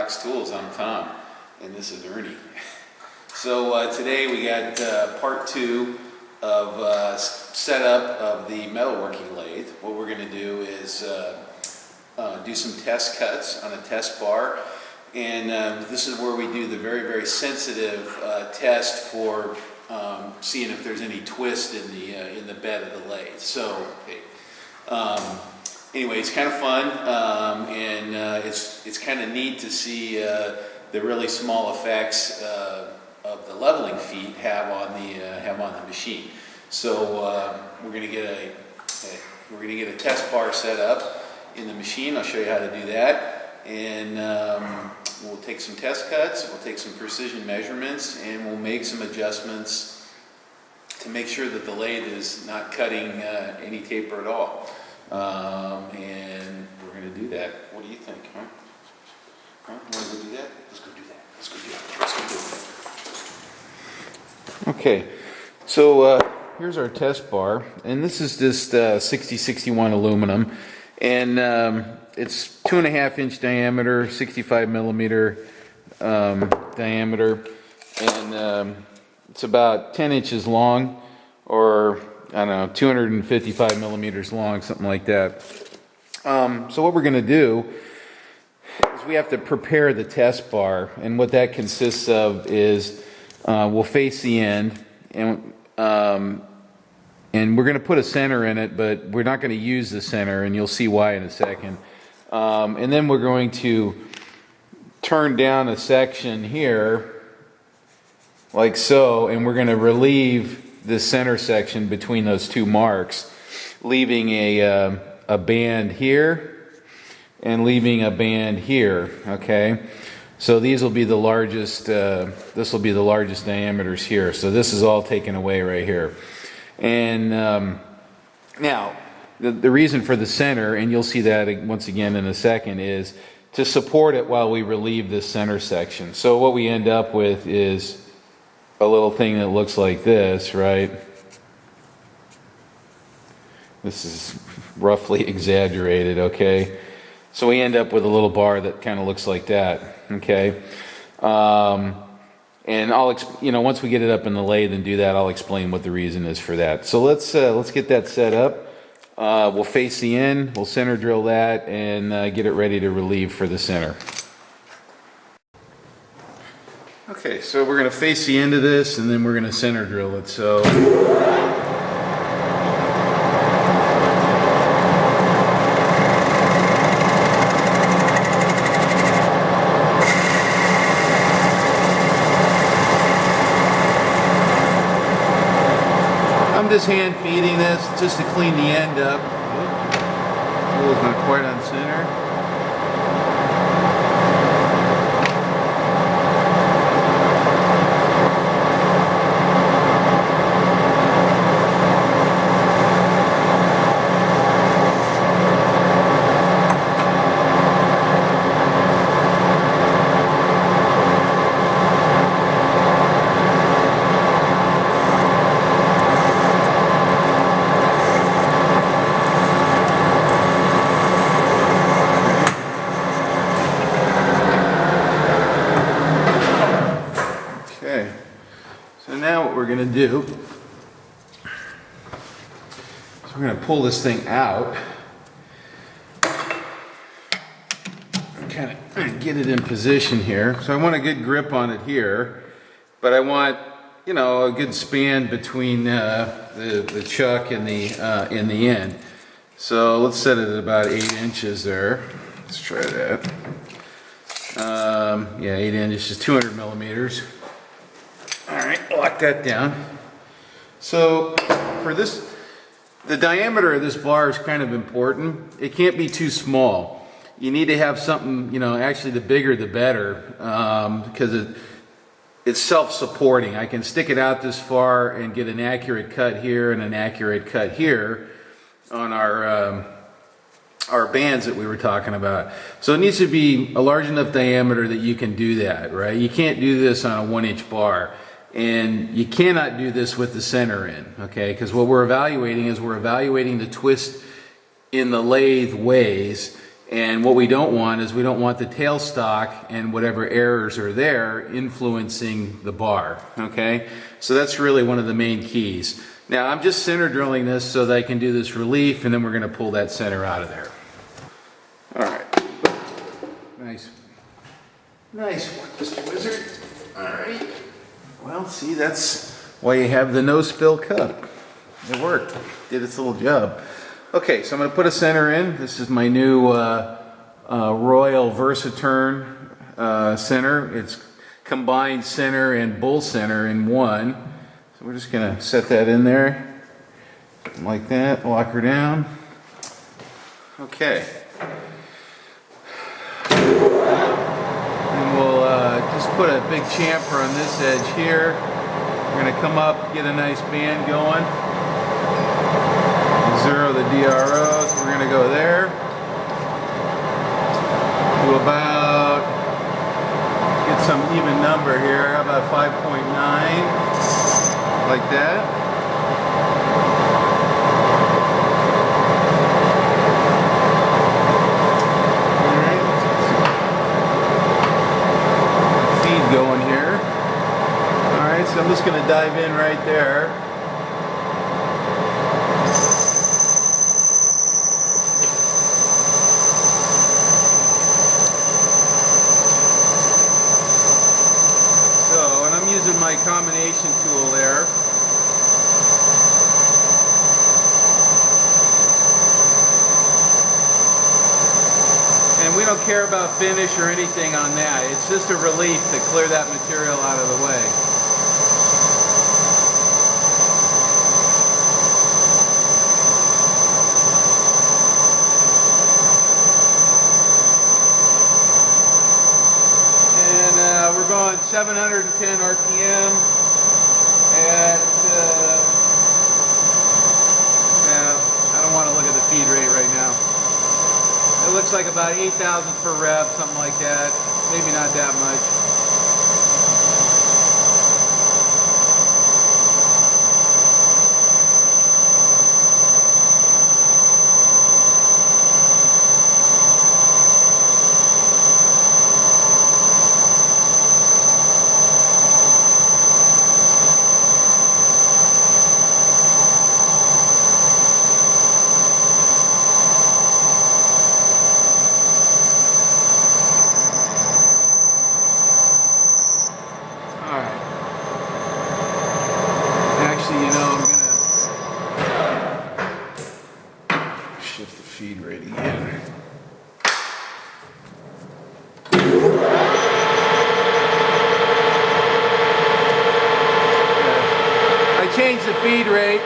Fox Tools. I'm Tom, and this is Ernie. So today we got part two of setup of the metalworking lathe. What we're going to do is do some test cuts on a test bar, and this is where we do the very sensitive test for seeing if there's any twist in the bed of the lathe. So. Anyway, it's kind of fun, and it's kind of neat to see the really small effects of the leveling feet have on the machine. So we're going to get a test bar set up in the machine. I'll show you how to do that, and we'll take some test cuts. We'll take some precision measurements, and we'll make some adjustments to make sure that the lathe is not cutting any taper at all. And we're going to do that. What do you think, huh? Want to go do that? Let's go do that. Let's go do that. Let's go do it. Okay, so here's our test bar, and this is just 6061 aluminum, and it's 2.5-inch diameter, 65 millimeter diameter, and it's about 10 inches long, or I don't know, 255 millimeters long, something like that. So what we're going to do is we have to prepare the test bar, and what that consists of is we'll face the end, and we're going to put a center in it, but we're not going to use the center, and you'll see why in a second. And then we're going to turn down a section here, like so, and we're going to relieve the center section between those two marks, leaving a band here and leaving a band here. Okay, so these will be the largest. This will be the largest diameters here. So this is all taken away right here. And now the reason for the center, and you'll see that once again in a second, is to support it while we relieve this center section. So what we end up with is a little thing that looks like this, right? This is roughly exaggerated, okay? So we end up with a little bar that kind of looks like that, okay? And once we get it up in the lathe and do that, I'll explain what the reason is for that. So let's get that set up. We'll face the end, we'll center drill that, and get it ready to relieve for the center. Okay, so we're going to face the end of this, and then we're going to center drill it. So I'm just hand feeding this just to clean the end up. Tool's not quite on center. We're going to do is we're going to pull this thing out and kind of get it in position here. So I want a good grip on it here, but I want, you know, a good span between the chuck and the end. So let's set it at about 8 inches there. Let's try that. Yeah, 8 inches is 200 millimeters. All right, lock that down. So for this, the diameter of this bar is kind of important. It can't be too small. You need to have something, you know, actually the bigger the better, because it's self-supporting. I can stick it out this far and get an accurate cut here and an accurate cut here on our bands that we were talking about. So it needs to be a large enough diameter that you can do that, right? You can't do this on a 1-inch bar. And you cannot do this with the center in, okay? Because what we're evaluating is we're evaluating the twist in the lathe ways, And what we don't want is we don't want the tailstock and whatever errors are there influencing the bar, okay? So that's really one of the main keys. Now I'm just center drilling this so that I can do this relief, and then we're gonna pull that center out of there. All right, nice. Nice one, Mr. Wizard. All right. Well, see, that's why you have the no spill cup. It worked, did its little job. Okay, so I'm going to put a center in. This is my new Royal Versaturn center. It's combined center and bull center in one. So we're just going to set that in there like that, lock her down. Okay. And we'll just put a big chamfer on this edge here. We're going to come up, get a nice band going. Zero the DRO, so we're going to go there to about, get some even number here, how about 5.9, like that. Alright, feed going here. Alright, so I'm just going to dive in right there. Using my combination tool there. And we don't care about finish or anything on that. It's just a relief to clear that material out of the way. We're going 710 RPM at, yeah, I don't want to look at the feed rate right now. It looks like about 8,000 per rev, something like that. Maybe not that much. Change the feed rate.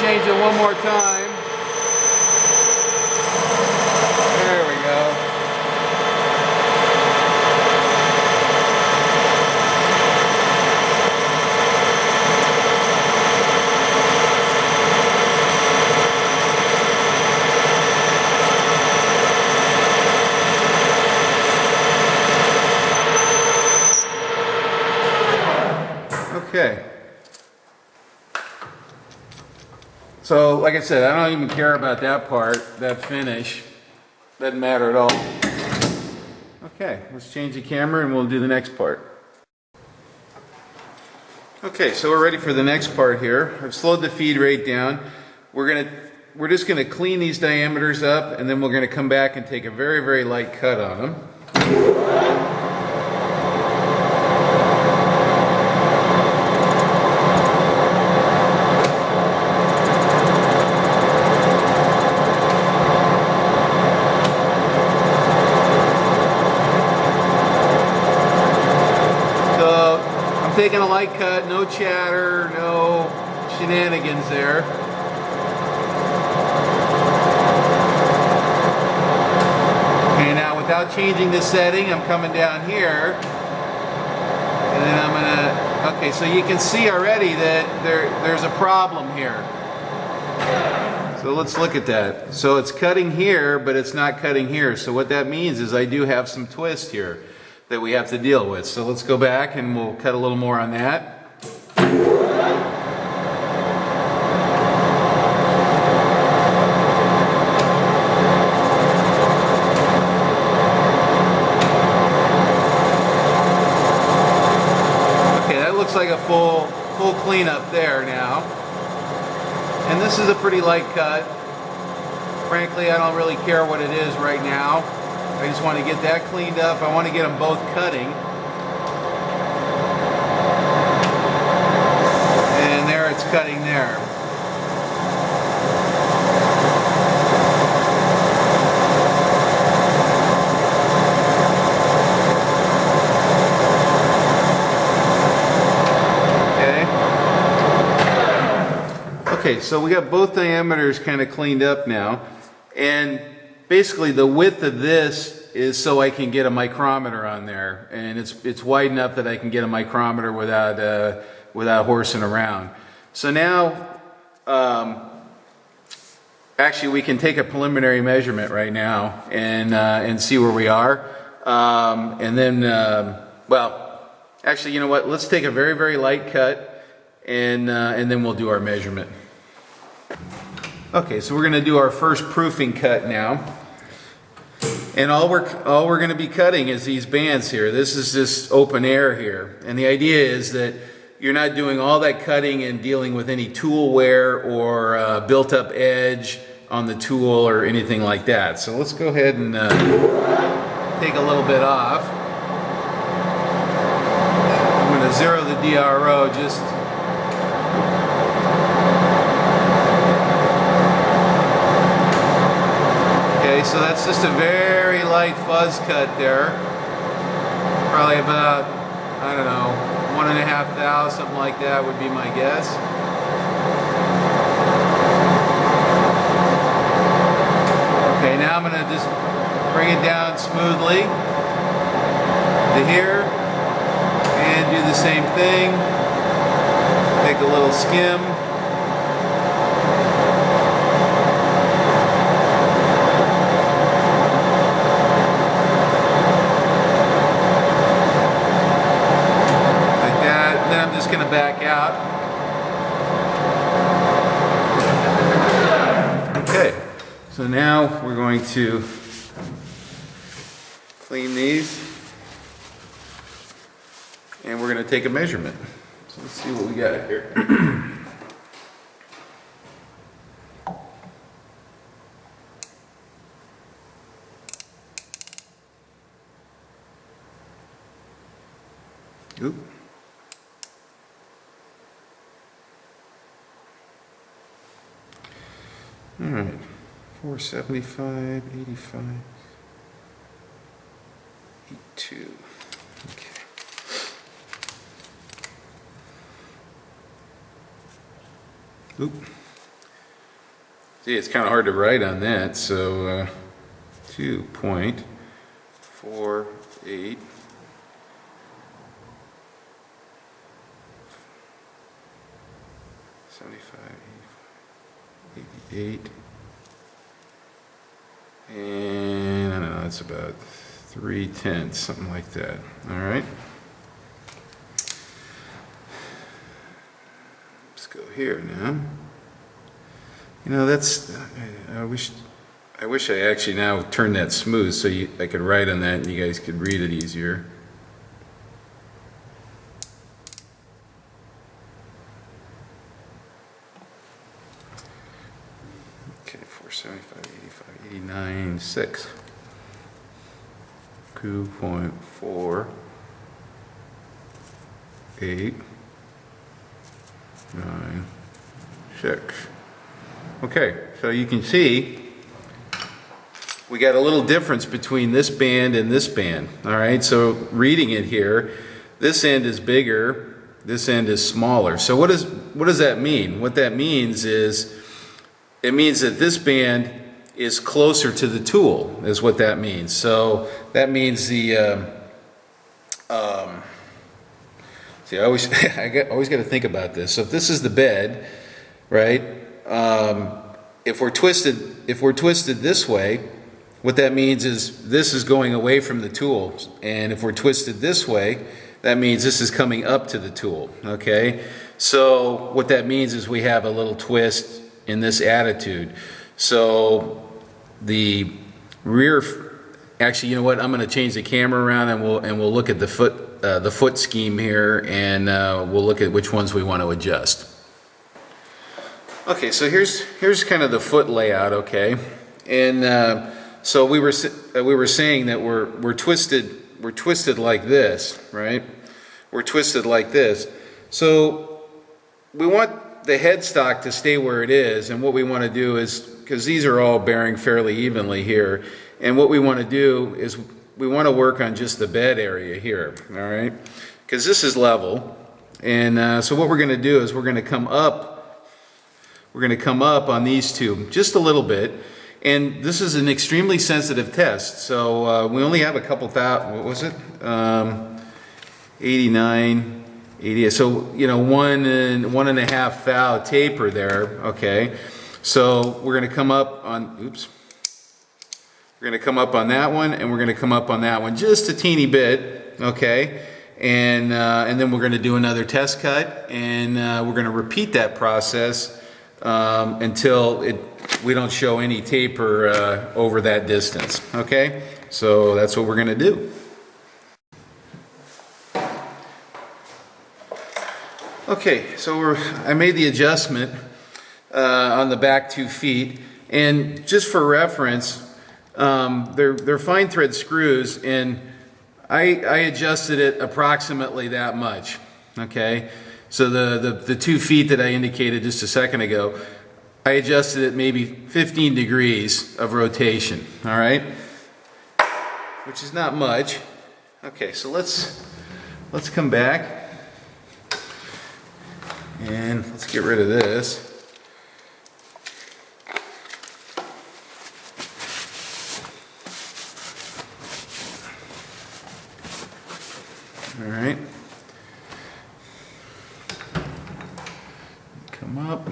Change it one more time. There we go. Okay. So, like I said, I don't even care about that part, that finish. Doesn't matter at all. Okay, let's change the camera and we'll do the next part. Okay, so we're ready for the next part here. I've slowed the feed rate down. We're just gonna clean these diameters up, and then we're gonna come back and take a very, very light cut on them. taking a light cut, no chatter, no shenanigans there. Okay, now without changing the setting, I'm coming down here, and then I'm gonna, okay, so you can see already that there's a problem here. So let's look at that. So it's cutting here, but it's not cutting here. So what that means is I do have some twist here that we have to deal with. So let's go back and we'll cut a little more on that. Okay, that looks like a full cleanup there now. And this is a pretty light cut. Frankly, I don't really care what it is right now. I just want to get that cleaned up. I want to get them both cutting. And there it's cutting there. Okay, so we got both diameters kind of cleaned up now, and basically the width of this is so I can get a micrometer on there, and it's wide enough that I can get a micrometer without horsing around. So now, actually we can take a preliminary measurement right now and see where we are, and then, well, actually, you know what? Let's take a very, very light cut, and then we'll do our measurement. Okay, so we're going to do our first proofing cut now, and all we're going to be cutting is these bands here. This is just open air here, and the idea is that you're not doing all that cutting and dealing with any tool wear or built-up edge on the tool or anything like that. So let's go ahead and take a little bit off. I'm going to zero the DRO just. So that's just a very light fuzz cut there. Probably about, I don't know, 1.5 thou, something like that would be my guess. Okay, now I'm going to just bring it down smoothly to here and do the same thing. Take a little skim. Going to back out. Okay, so now we're going to clean these and we're going to take a measurement. So let's see what we got here. Oop. All right, 475, 85, 82. Okay. Oop. See, it's kind of hard to write on that, so 2.48. 75, 88, and I don't know, it's about 3/10, something like that. All right. Let's go here now. You know, that's, I wish I actually now turned that smooth so I could write on that and you guys could read it easier. Okay, 475, 85, 89, 6. 2.48, 9, 6. Okay, so you can see we got a little difference between this band and this band. All right, so reading it here, this end is bigger this end is smaller. So what does that mean? What that means is, it means that this band is closer to the tool, is what that means. So that means the, see, I always got to think about this. So if this is the bed, right? If we're twisted this way, what that means is this is going away from the tool. And if we're twisted this way, that means this is coming up to the tool, okay? So what that means is we have a little twist in this attitude. So the rear, actually, you know what? I'm going to change the camera around, and we'll look at the foot scheme here, and we'll look at which ones we want to adjust. Okay, so here's kind of the foot layout, okay? And so we were saying that we're twisted like this, right? We're twisted like this. So we want the headstock to stay where it is, and what we want to do is, because these are all bearing fairly evenly here, and what we want to do is we want to work on just the bed area here, all right? Because this is level, and so what we're going to do is we're going to come up on these two just a little bit, and this is an extremely sensitive test, so we only have a couple thousand, what was it? 89, 80, so, you know, 1.5 thou taper there, okay? So we're going to come up on, we're going to come up on that one, and we're going to come up on that one just a teeny bit, okay? And then we're going to do another test cut, and we're going to repeat that process until we don't show any taper over that distance, okay? So that's what we're going to do. Okay, so I made the adjustment on the back 2 feet, and just for reference, they're fine thread screws, and I adjusted it approximately that much. Okay, so the 2 feet that I indicated just a second ago, I adjusted it maybe 15 degrees of rotation. All right, which is not much. Okay, so let's come back. And let's get rid of this. All right. Come up.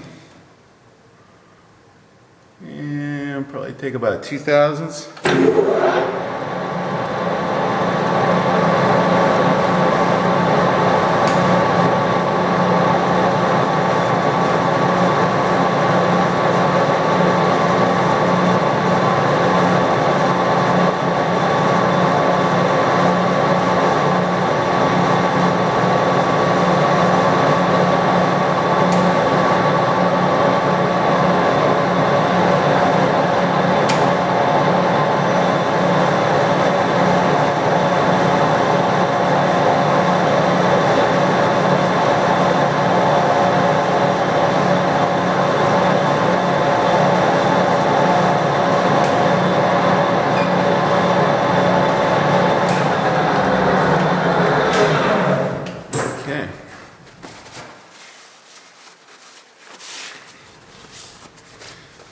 And probably take about 2/1000.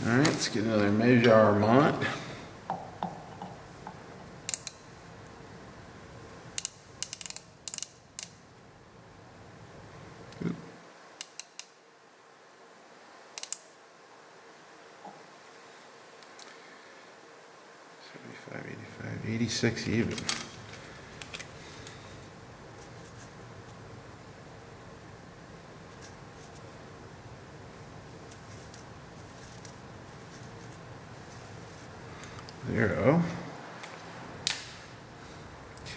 All right, let's get another measurement. Oop. 75, 85, 86 even. Zero.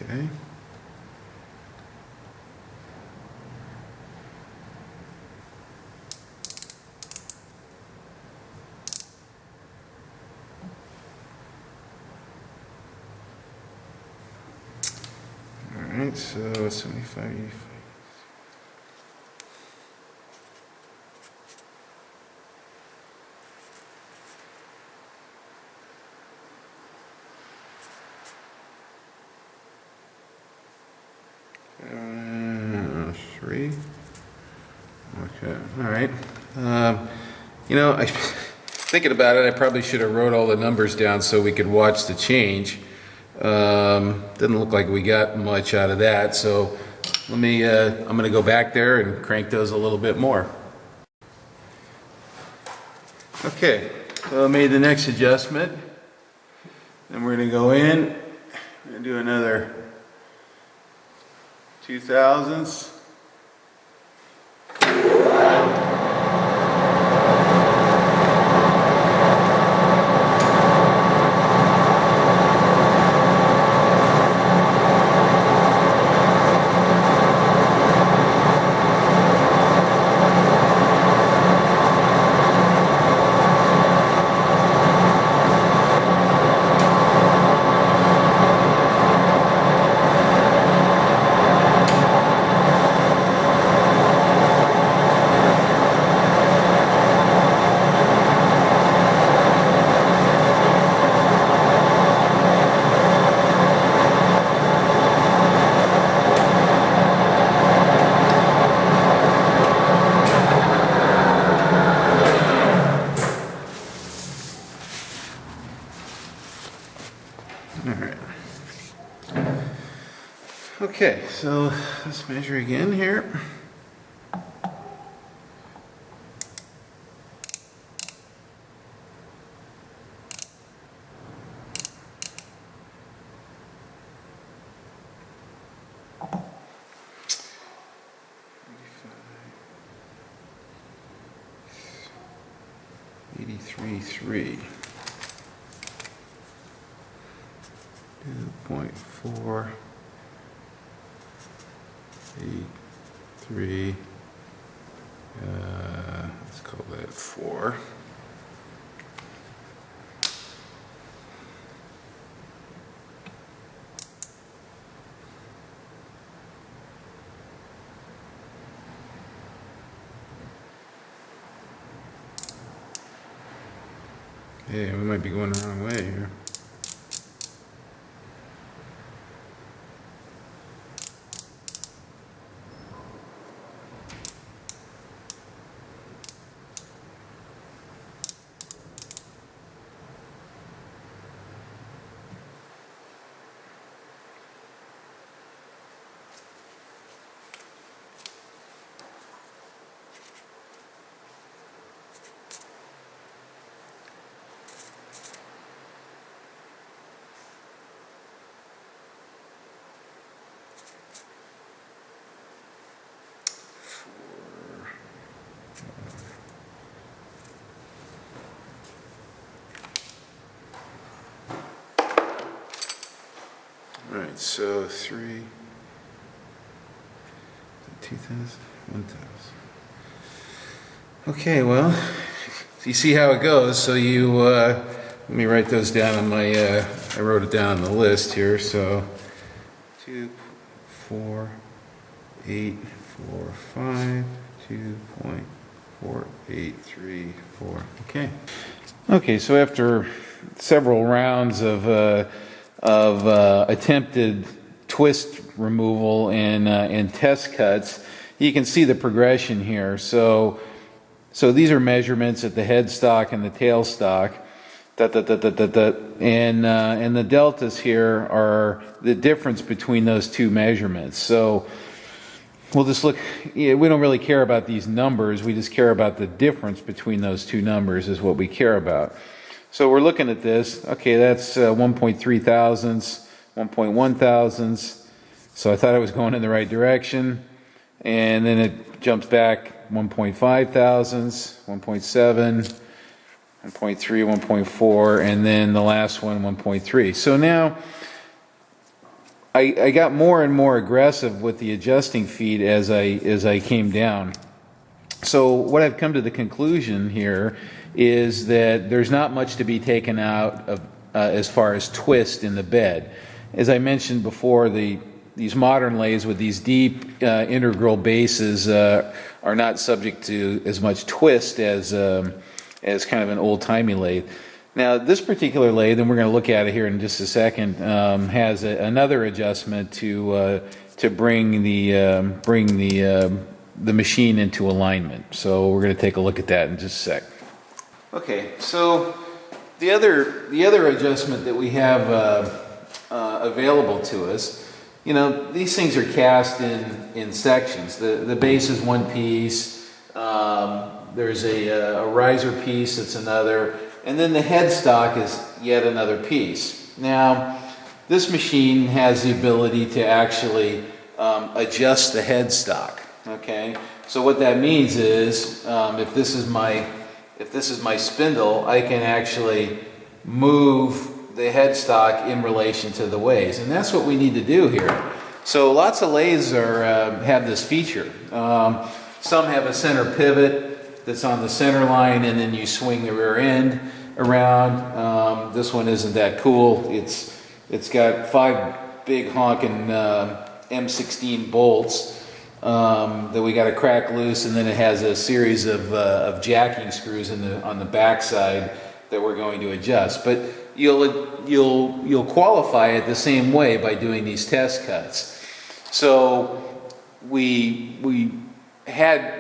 Okay. All right, so 75, 85. Three. All right. You know, thinking about it, I probably should have wrote all the numbers down so we could watch the change. Didn't look like we got much out of that, so let me, I'm going to go back there and crank those a little bit more. Okay, so I made the next adjustment. Then we're going to go in, we're going to do another 2/1000. Okay, so let's measure again here. $83.3. 2.4. 8, 3, let's call that 4. Hey, we might be going the wrong way here. All right, so 3, 2,000, 1,000. Okay, well, you see how it goes. So you, let me write those down on my, I wrote it down on the list here. So 2, 4, 8, 4, 5, 2.4834. Okay. Okay, so after several rounds of attempted twist removal and test cuts, you can see the progression here. So these are measurements at the headstock and the tailstock, and the deltas here are the difference between those two measurements. So we'll just look, we don't really care about these numbers, we just care about the difference between those two numbers is what we care about. So we're looking at this, okay, that's 1.3 thousandths, 1.1 thousandths, so I thought I was going in the right direction, and then it jumps back 1.5 thousandths, 1.7, 1.3, 1.4, and then the last one, 1.3. So now, I got more and more aggressive with the adjusting feet as I came down. So what I've come to the conclusion here is that there's not much to be taken out of as far as twist in the bed. As I mentioned before, these modern lathes with these deep integral bases are not subject to as much twist as kind of an old-timey lathe. Now, this particular lathe, and we're going to look at it here in just a second, has another adjustment to bring the the machine into alignment. So we're going to take a look at that in just a sec. Okay, so the other adjustment that we have available to us, you know, these things are cast in sections. The base is one piece. There's a riser piece that's another, and then the headstock is yet another piece. Now, this machine has the ability to actually adjust the headstock. Okay, so what that means is if this is my spindle, I can actually move the headstock in relation to the ways, and that's what we need to do here. So lots of lathes have this feature. Some have a center pivot that's on the center line, and then you swing the rear end around. This one isn't that cool. It's got 5 big honking M16 bolts that we got to crack loose, and then it has a series of jacking screws on the back side that we're going to adjust. But you'll qualify it the same way by doing these test cuts. So we had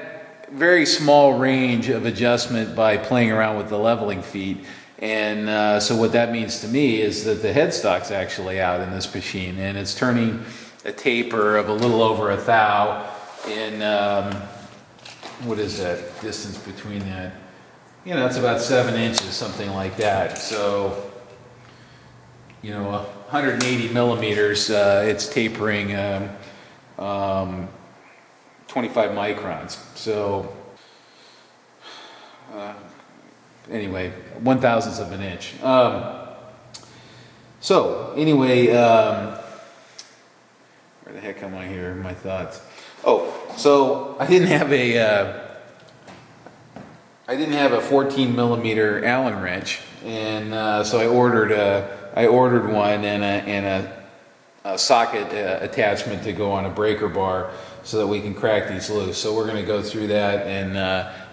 very small range of adjustment by playing around with the leveling feet, and so what that means to me is that the headstock's actually out in this machine, and it's turning a taper of a little over 1 thou in what is that distance between that? You know, it's about 7 inches, something like that. So, you know, 180 millimeters, it's tapering 25 microns. So, anyway, 1/1000th of an inch. So, anyway, where the heck am I here? My thoughts. Oh, so I didn't have a 14 millimeter Allen wrench, and so I ordered one and a socket attachment to go on a breaker bar so that we can crack these loose. So we're going to go through that and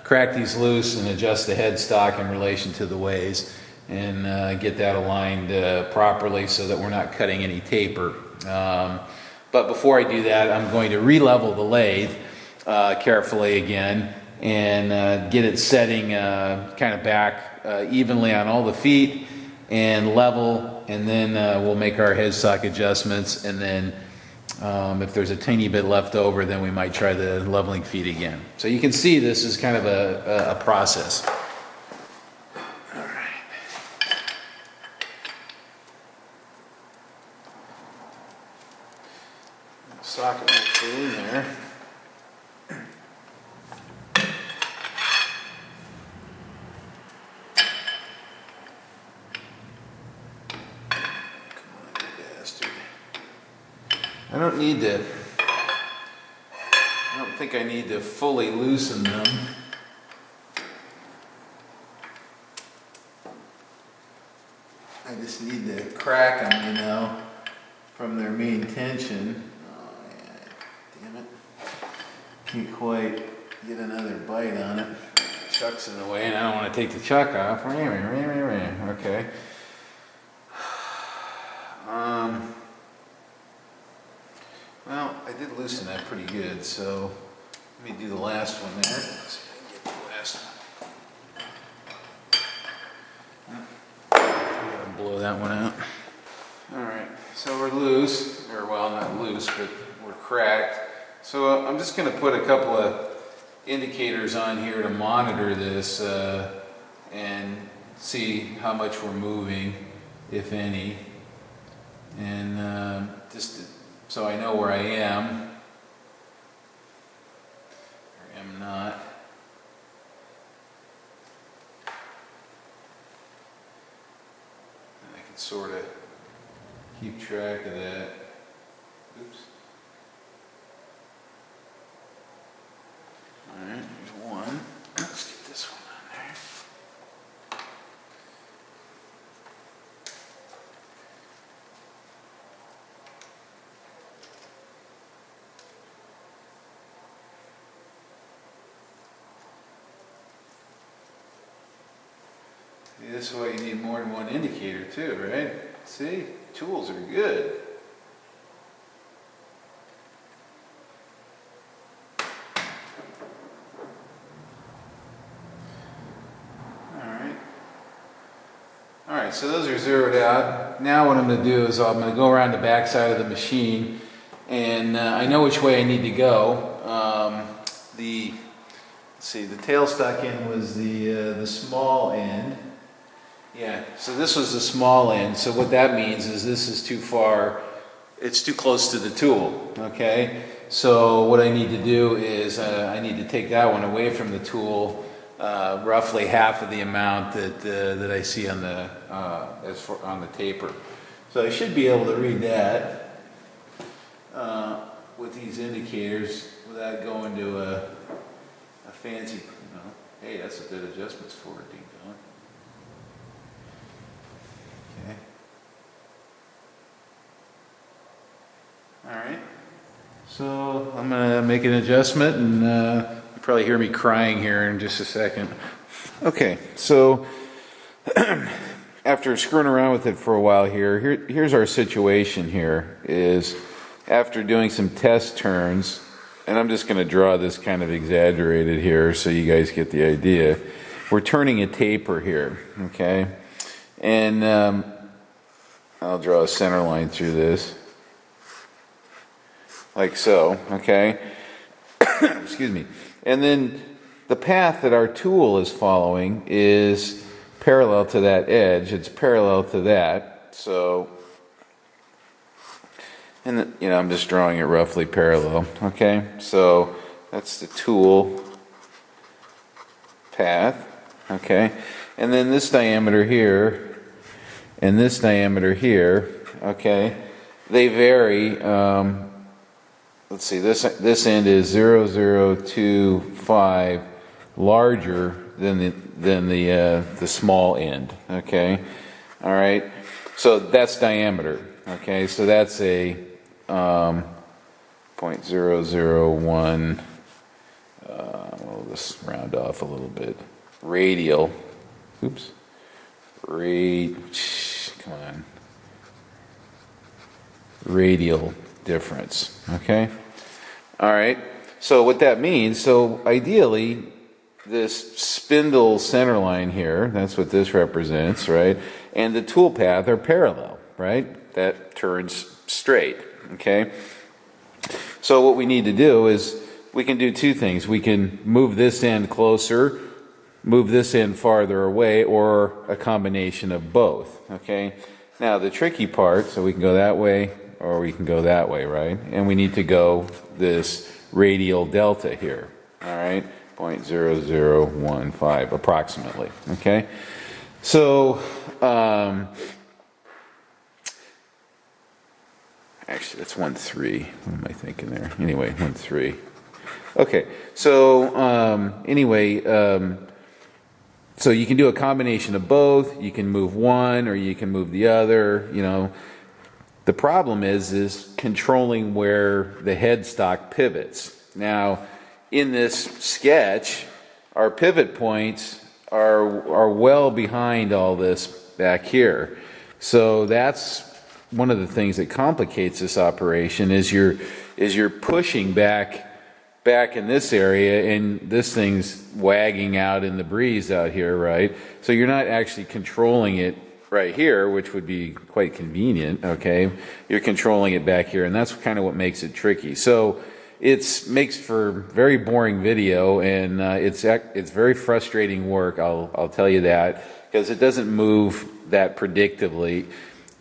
crack these loose and adjust the headstock in relation to the ways, and get that aligned properly so that we're not cutting any taper. But before I do that, I'm going to re-level the lathe carefully again and get it setting kind of back evenly on all the feet and level, and then we'll make our headstock adjustments, and then if there's a tiny bit left over, then we might try the leveling feet again. So you can see this is kind of a process. Socket will fit in there. Come on, you bastard. I don't think I need to fully loosen them. I just need to crack them, you know, from their main tension. Damn it. Can't quite get another bite on it. Chuck's in the way, and I don't want to take the chuck off. Okay. Well, I did loosen that pretty good, so let me do the last one there. Let's see if I can get the last one. I'm going to blow that one out. Alright, so we're loose, or well, not loose, but we're cracked. So I'm just going to put a couple of indicators on here to monitor this and see how much we're moving, if any, and so I know where I am or am not. And I can sort of keep track of that. Oops. Alright, here's one. Let's get this one on there. See, this is why you need more than one indicator too, right? See, tools are good. Alright, so those are zeroed out. Now what I'm going to do is I'm going to go around the back side of the machine, and I know which way I need to go. Let's see, the tailstock end was the small end. Yeah, so this was the small end. So what that means is this is too far, it's too close to the tool, okay? So what I need to do is I need to take that one away from the tool, roughly half of the amount that I see on the on the taper. So I should be able to read that with these indicators without going to a fancy, you know, hey, that's what that adjustment's for, Dean Don. Okay. All right. So I'm gonna make an adjustment, and you'll probably hear me crying here in just a second. Okay, so after screwing around with it for a while here's our situation here, is after doing some test turns, and I'm just going to draw this kind of exaggerated here so you guys get the idea. We're turning a taper here, okay? And I'll draw a center line through this, like so, okay? Excuse me. And then the path that our tool is following is parallel to that edge. It's parallel to that, so, and you know, I'm just drawing it roughly parallel, okay? So that's the tool path, okay? And then this diameter here and this diameter here, okay, they vary. Let's see, this end is 0.025 larger than the small end, okay? All right, so that's diameter, okay? So that's a 0.001, we'll just round off a little bit, radial, oops, come on, radial difference, okay? All right, so what that means, so ideally, this spindle center line here, that's what this represents, right? And the tool path are parallel, right? That turns straight, okay? So what we need to do is we can do two things. We can move this end closer, move this end farther away, or a combination of both, okay? Now the tricky part, so we can go that way or we can go that way, right? And we need to go this radial delta here, all right? 0.0015 approximately, okay? So, actually that's 1.3, what am I thinking there? Anyway, 1.3. Okay, so anyway, so you can do a combination of both. You can move one or you can move the other, you know. The problem is controlling where the headstock pivots. Now, in this sketch, our pivot points are well behind all this back here. So that's one of the things that complicates this operation is you're pushing back in this area, and this thing's wagging out in the breeze out here, right? So you're not actually controlling it right here, which would be quite convenient, okay? You're controlling it back here, and that's kind of what makes it tricky. So it makes for very boring video, and it's very frustrating work, I'll tell you that, because it doesn't move that predictably,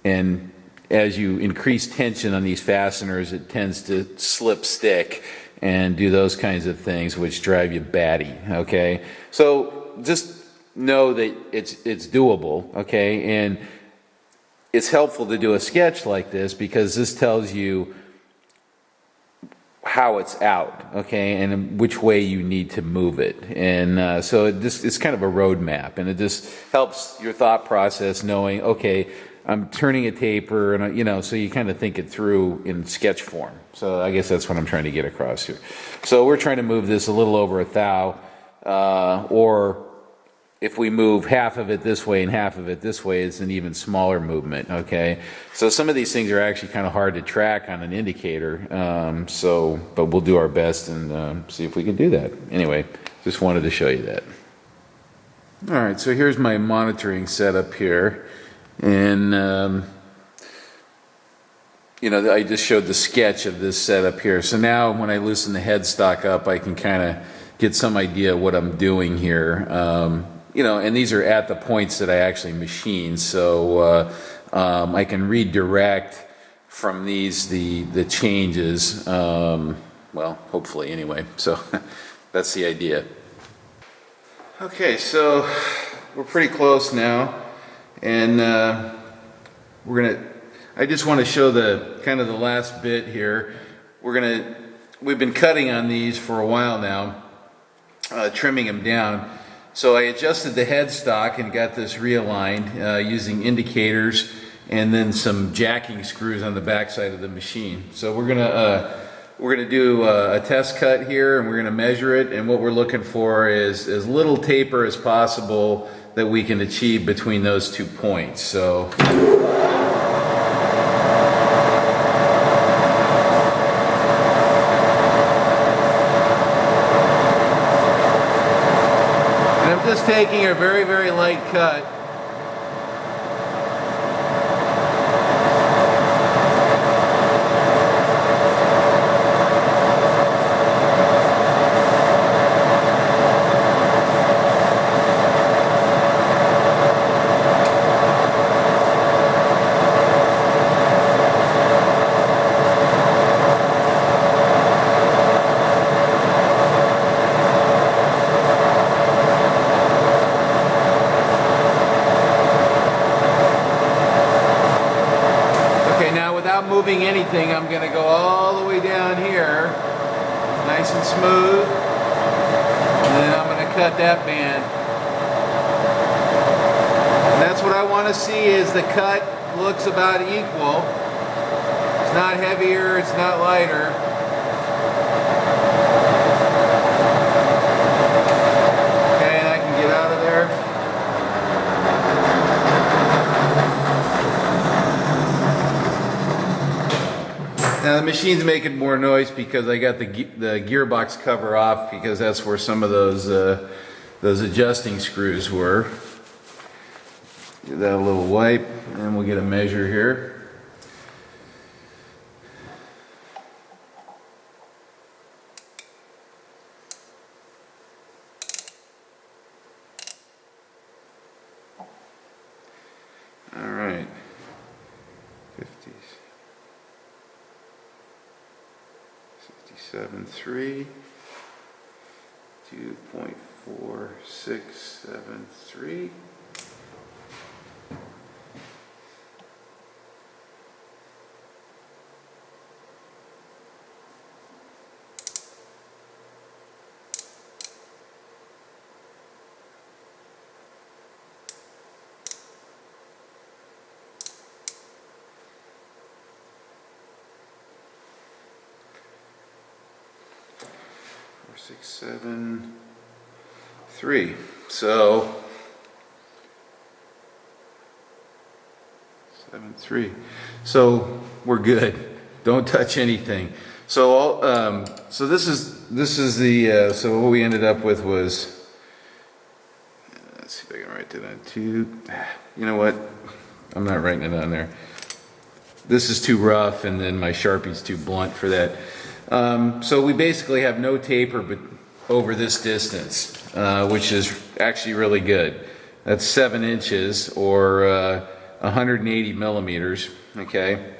and as you increase tension on these fasteners, it tends to slip stick and do those kinds of things which drive you batty, okay? So just know that it's doable, okay? And it's helpful to do a sketch like this because this tells you how it's out, okay, and which way you need to move it. And so it's kind of a roadmap, and it just helps your thought process knowing, okay, I'm turning a taper, and you know, so you kind of think it through in sketch form. So I guess that's what I'm trying to get across here. So we're trying to move this a little over 1 thou, or if we move half of it this way and half of it this way, it's an even smaller movement, okay? So some of these things are actually kind of hard to track on an indicator, but we'll do our best and see if we can do that. Anyway, just wanted to show you that. All right, so here's my monitoring setup here. And you know, I just showed the sketch of this setup here. So now when I loosen the headstock up, I can kind of get some idea of what I'm doing here. You know, and these are at the points that I actually machine, so I can redirect from these the changes. Well, hopefully anyway. So that's the idea. Okay, so we're pretty close now, and I just want to show the kind of the last bit here. We've been cutting on these for a while now, trimming them down. So I adjusted the headstock and got this realigned using indicators and then some jacking screws on the backside of the machine. So we're gonna do a test cut here, and we're gonna measure it. And what we're looking for is as little taper as possible that we can achieve between those 2 points. So. Just taking a very, very light cut. Moving anything, I'm going to go all the way down here, nice and smooth, and then I'm going to cut that band. And that's what I want to see, is the cut looks about equal. It's not heavier, it's not lighter. Okay, and I can get out of there. Now the machine's making more noise because I got the gearbox cover off, because that's where some of those adjusting screws were. Give that a little wipe, and we'll get a measure here. All right, 50s. 57.3, 2.4673. Six, 7, 3. So 7, 3. So we're good. Don't touch anything. So so this is the so what we ended up with was, let's see if I can write that on 2. You know what? I'm not writing it on there. This is too rough, and then my Sharpie's too blunt for that. So we basically have no taper but over this distance, which is actually really good. That's 7 inches, or 180 millimeters. Okay.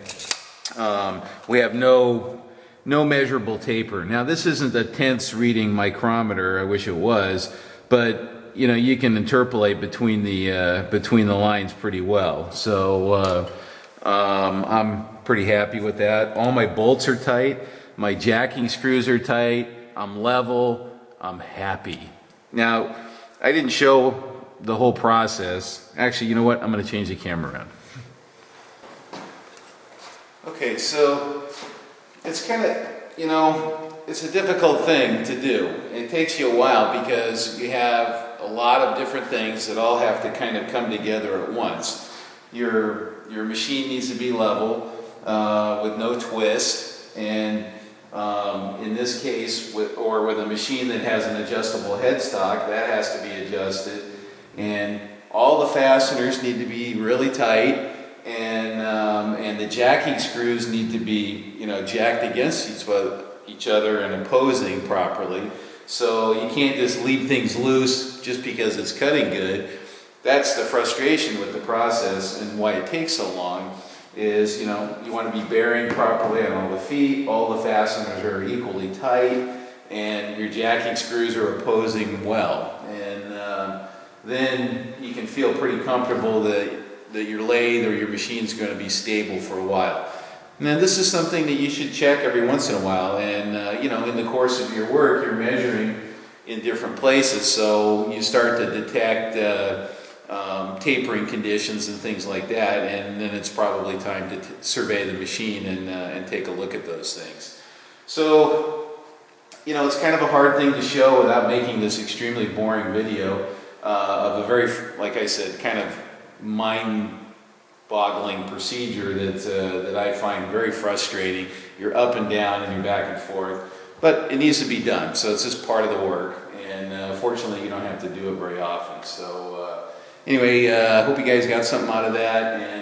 We have no measurable taper. Now this isn't a tenths reading micrometer. I wish it was, but you know, you can interpolate between the lines pretty well. So I'm pretty happy with that. All my bolts are tight. My jacking screws are tight. I'm level. I'm happy. Now, I didn't show the whole process. Actually, you know what? I'm going to change the camera around. Okay, so it's kind of, you know, it's a difficult thing to do. It takes you a while because you have a lot of different things that all have to kind of come together at once. Your machine needs to be level with no twist, and in this case, with a machine that has an adjustable headstock, that has to be adjusted, and all the fasteners need to be really tight, and the jacking screws need to be, you know, jacked against each other and opposing properly. So you can't just leave things loose just because it's cutting good. That's the frustration with the process, and why it takes so long is, you know, you want to be bearing properly on all the feet, all the fasteners are equally tight, and your jacking screws are opposing well. And then you can feel pretty comfortable that your lathe or your machine is going to be stable for a while. Now, this is something that you should check every once in a while, and you know, in the course of your work, you're measuring in different places, so you start to detect tapering conditions and things like that, and then it's probably time to survey the machine and take a look at those things. So, you know, it's kind of a hard thing to show without making this extremely boring video of a very, like I said, kind of mind-boggling procedure that I find very frustrating. You're up and down and you're back and forth, but it needs to be done, so it's just part of the work, and fortunately you don't have to do it very often. So anyway, I hope you guys got something out of that, and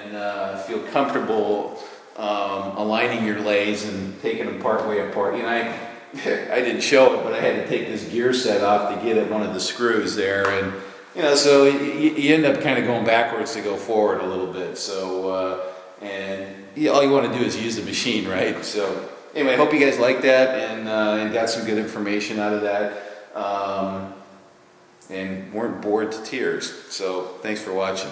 feel comfortable aligning your lathes and taking them part way apart. You know, I didn't show it, but I had to take this gear set off to get at one of the screws there, and you know, so you end up kind of going backwards to go forward a little bit. So all you want to do is use the machine, right? So anyway, I hope you guys liked that and got some good information out of that, and weren't bored to tears. So thanks for watching.